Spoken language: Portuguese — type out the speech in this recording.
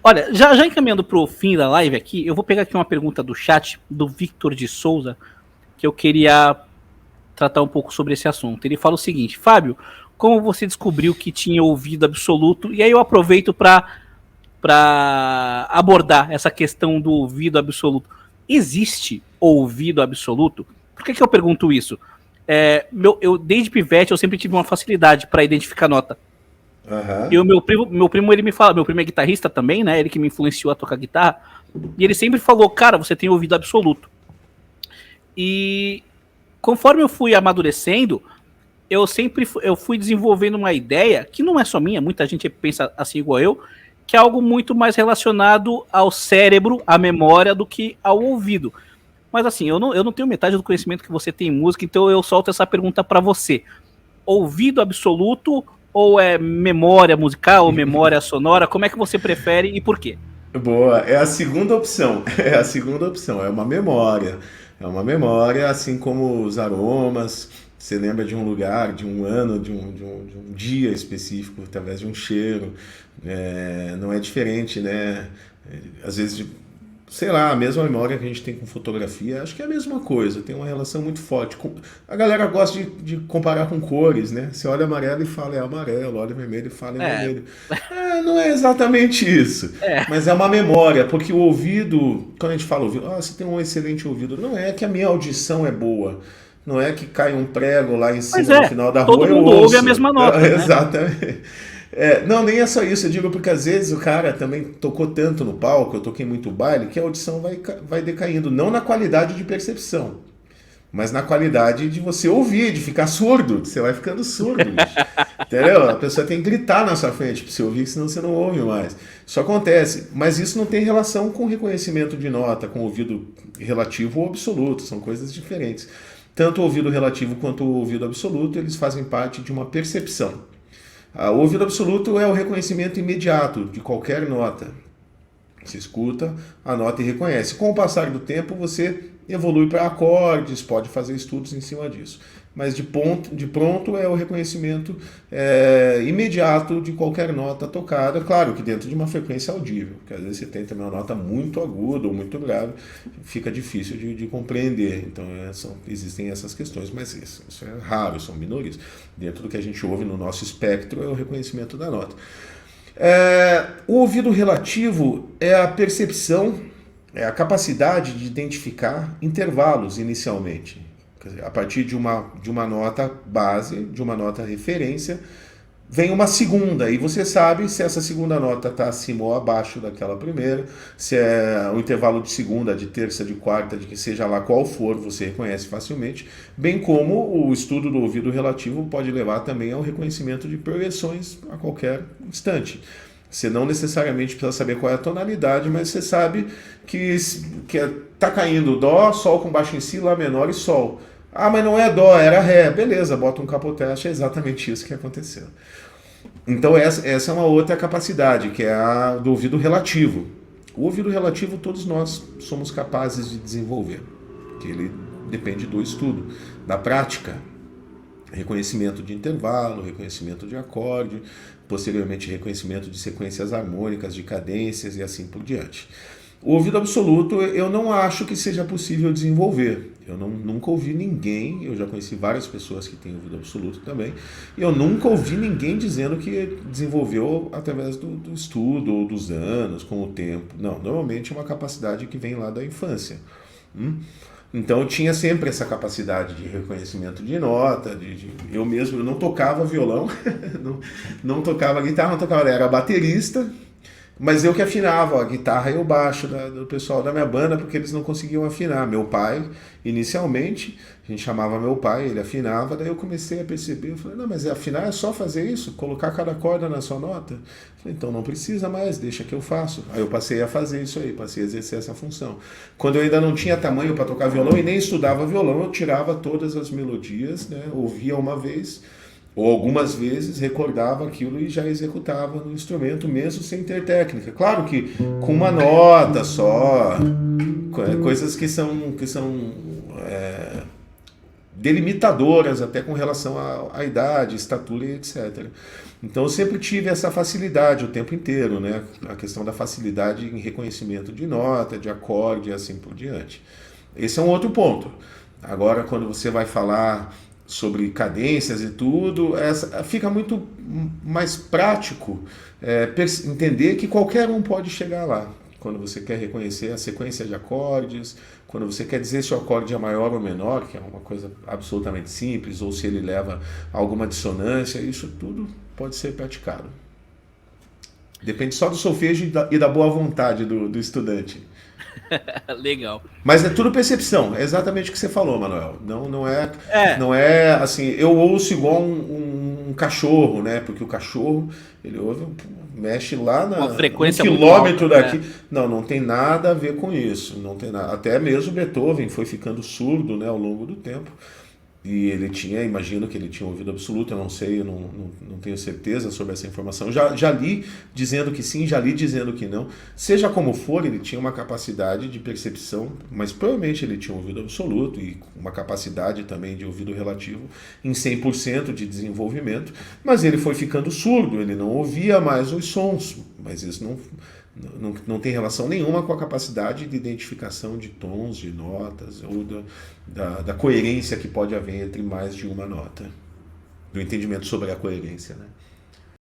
Olha, já encaminhando pro fim da live aqui, eu vou pegar aqui uma pergunta do chat, do Victor de Souza, que eu queria tratar um pouco sobre esse assunto. Ele fala o seguinte: Fábio, como você descobriu que tinha ouvido absoluto? E aí eu aproveito para abordar essa questão do ouvido absoluto. Existe ouvido absoluto? Por que eu pergunto isso? Eu desde pivete eu sempre tive uma facilidade para identificar nota. E o meu primo, ele me fala, meu primo é guitarrista também, né? Ele que me influenciou a tocar guitarra. E ele sempre falou, cara, você tem ouvido absoluto. E conforme eu fui amadurecendo, eu fui desenvolvendo uma ideia, que não é só minha, muita gente pensa assim igual eu, que é algo muito mais relacionado ao cérebro, à memória, do que ao ouvido. Mas assim, eu não tenho metade do conhecimento que você tem em música, então eu solto essa pergunta para você. Ouvido absoluto ou é memória musical ou memória sonora? Como é que você prefere e por quê? Boa, é a segunda opção. É a segunda opção, é uma memória. É uma memória, assim como os aromas. Você lembra de um lugar, de um ano, de um dia específico, através de um cheiro. Não é diferente, né? Às vezes, sei lá, a mesma memória que a gente tem com fotografia, acho que é a mesma coisa, tem uma relação muito forte. A galera gosta de comparar com cores, né? Você olha amarelo e fala é amarelo, olha vermelho e fala é É, vermelho. Não é exatamente isso, é. mas é uma memória, porque o ouvido, quando a gente fala ouvido, você tem um excelente ouvido, não é que a minha audição é boa, não é que cai um prego lá em Pois cima no é, final da todo rua eu mundo ouve a ouço. mesma nota, né? Exatamente. Não, nem é só isso, eu digo porque às vezes o cara também tocou tanto no palco, eu toquei muito baile, que a audição vai decaindo, não na qualidade de percepção, mas na qualidade de você ouvir, de ficar surdo, você vai ficando surdo, bicho. Entendeu? A pessoa tem que gritar na sua frente para você ouvir, senão você não ouve mais. Isso acontece, mas isso não tem relação com reconhecimento de nota, com ouvido relativo ou absoluto, são coisas diferentes. Tanto o ouvido relativo quanto o ouvido absoluto, eles fazem parte de uma percepção. O ouvido absoluto é o reconhecimento imediato de qualquer nota. Você escuta a nota e reconhece. Com o passar do tempo, você evolui para acordes, pode fazer estudos em cima disso. Mas de pronto é o reconhecimento imediato de qualquer nota tocada, claro que dentro de uma frequência audível, porque às vezes você tem também uma nota muito aguda ou muito grave, fica difícil de compreender, então existem essas questões, mas isso é raro, são minorias. Dentro do que a gente ouve no nosso espectro é o reconhecimento da nota. O ouvido relativo é a percepção, é a capacidade de identificar intervalos inicialmente. Quer dizer, a partir de uma nota base, de uma nota referência, vem uma segunda e você sabe se essa segunda nota está acima ou abaixo daquela primeira, se é o intervalo de segunda, de terça, de quarta, de que seja lá qual for, você reconhece facilmente, bem como o estudo do ouvido relativo pode levar também ao reconhecimento de progressões a qualquer instante. Você não necessariamente precisa saber qual é a tonalidade, mas você sabe que está caindo Dó, Sol com baixo em Si, Lá menor e Sol. Mas não é Dó, era Ré. Beleza, bota um capoteste, é exatamente isso que aconteceu. Então essa é uma outra capacidade, que é a do ouvido relativo. O ouvido relativo todos nós somos capazes de desenvolver, que ele depende do estudo, da prática. Reconhecimento de intervalo, reconhecimento de acorde, posteriormente reconhecimento de sequências harmônicas, de cadências e assim por diante. O ouvido absoluto eu não acho que seja possível desenvolver. Eu nunca ouvi ninguém, eu já conheci várias pessoas que têm ouvido absoluto também, e eu nunca ouvi ninguém dizendo que desenvolveu através do estudo ou dos anos, com o tempo. Não, normalmente é uma capacidade que vem lá da infância. Então eu tinha sempre essa capacidade de reconhecimento de nota, eu mesmo eu não tocava violão, não tocava guitarra, não tocava, era baterista, mas eu que afinava a guitarra e o baixo do pessoal da minha banda, porque eles não conseguiam afinar. Meu pai, inicialmente, a gente chamava meu pai, ele afinava, daí eu comecei a perceber, eu falei, não, mas afinar é só fazer isso? Colocar cada corda na sua nota? Eu falei, então não precisa mais, deixa que eu faço. Aí eu passei a fazer isso aí, passei a exercer essa função. Quando eu ainda não tinha tamanho para tocar violão e nem estudava violão, eu tirava todas as melodias, né, ouvia uma vez, ou algumas vezes recordava aquilo e já executava no instrumento, mesmo sem ter técnica. Claro que com uma nota só, coisas que são delimitadoras até com relação à idade, estatura e etc. Então eu sempre tive essa facilidade o tempo inteiro, né? A questão da facilidade em reconhecimento de nota, de acorde e assim por diante. Esse é um outro ponto. Agora, quando você vai falar sobre cadências e tudo, fica muito mais prático entender que qualquer um pode chegar lá. Quando você quer reconhecer a sequência de acordes, quando você quer dizer se o acorde é maior ou menor, que é uma coisa absolutamente simples, ou se ele leva a alguma dissonância, isso tudo pode ser praticado. Depende só do solfejo e da boa vontade do estudante. Legal. Mas é tudo percepção, é exatamente o que você falou, Manuel. Não é, É, não é assim, eu ouço igual um cachorro, né? Porque o cachorro, ele ouve, mexe lá uma um frequência muito quilômetro alta, daqui. né? Não tem nada a ver com isso. Não tem nada. Até mesmo Beethoven foi ficando surdo, né, ao longo do tempo. E ele tinha, imagino que ele tinha ouvido absoluto, eu não sei, eu não tenho certeza sobre essa informação. Já li dizendo que sim, já li dizendo que não. Seja como for, ele tinha uma capacidade de percepção, mas provavelmente ele tinha ouvido absoluto e uma capacidade também de ouvido relativo em 100% de desenvolvimento, mas ele foi ficando surdo, ele não ouvia mais os sons, mas isso não tem relação nenhuma com a capacidade de identificação de tons, de notas, ou da coerência que pode haver entre mais de uma nota. Do entendimento sobre a coerência, né?